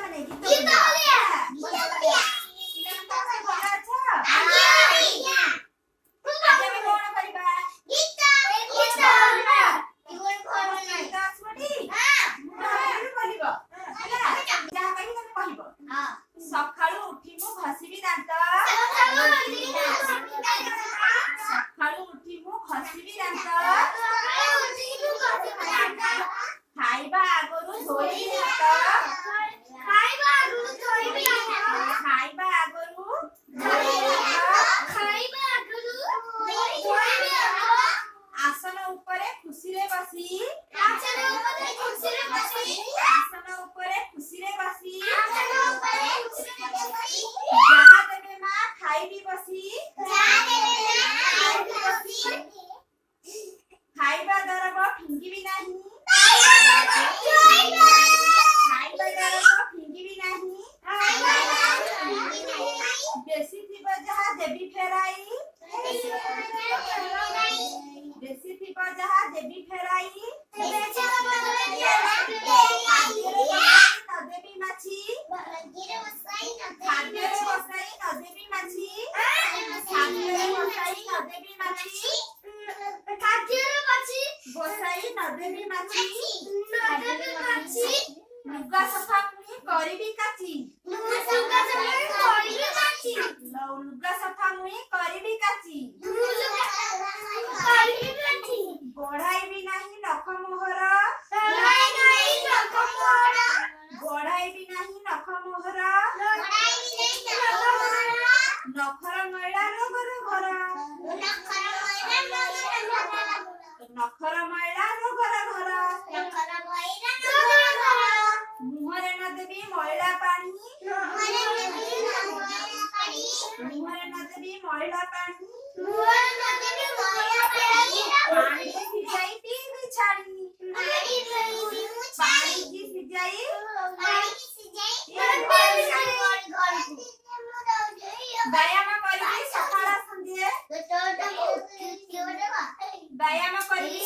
बने गीत बोलिया सकाळू उठी मु घसीबी दांत सकाळू उठी मु घसीबी दांत खाइबा आगरु धोइबी हात खाइबा आगरु धोइबी हात खाइबा आगरु धोइबी हात खाइबा आगरु धोइबी हात आसन ऊपरे खुशी रे बसी आसन ऊपरे खुशी रे बसी आसन ऊपरे खुशी रे बसी आसन ऊपरे खुशी रे बसी जहा देबे मा खाइबी बसी जहा देबे मा खाइबी बसी खाइबा दरब फिंगिबी नाही खाइबा दरब फिंगिबी नाही बेसी थिब जहा देबी फेराई बेसी थिब जहा देबी फेराई नदेबी माछी खाद्ୟରେ ବସାଇ ନଦେବି ମାଛି ଖାଦ୍ୟରେ ବସାଇ ନଦେବି ମାଛି ଖାଦ୍ୟରେ ମାଛି ବସାଇ ନଦେବି ମାଛି ନଦେବି ମାଛି ଲୁଗା ସଫା ପୁଣି କରିବି କାଚି ଲୁଗା ସଫା ପୁଣି କରିବି କାଚି ଲୁଗା ସଫା ମୁଇ କରିବି କାଚି କରିବି କାଚି ବଢାଇବି ନାହିଁ ନଖ ମୋହର ବଢାଇ ନାହିଁ ନଖ ମୋହର ବଢାଇବି ନାହିଁ ନଖ ମୋହର ନଖର ମଇଳା ରୋଗର ଘର ନଖର ମଇଳା ରୋଗର ଘର ମୁହଁରେ ନଦେବି ମଇଳା ପାଣି ମୁହଁରେ ନଦେବି ମଇଳା ପାଣି ପାଣିକି ସିଝାଇ ପିଇବି ଛାଣି ପାଣିକି ସିଝାଇ व्यायाम करी सकाळ संध्या व्यायाम करी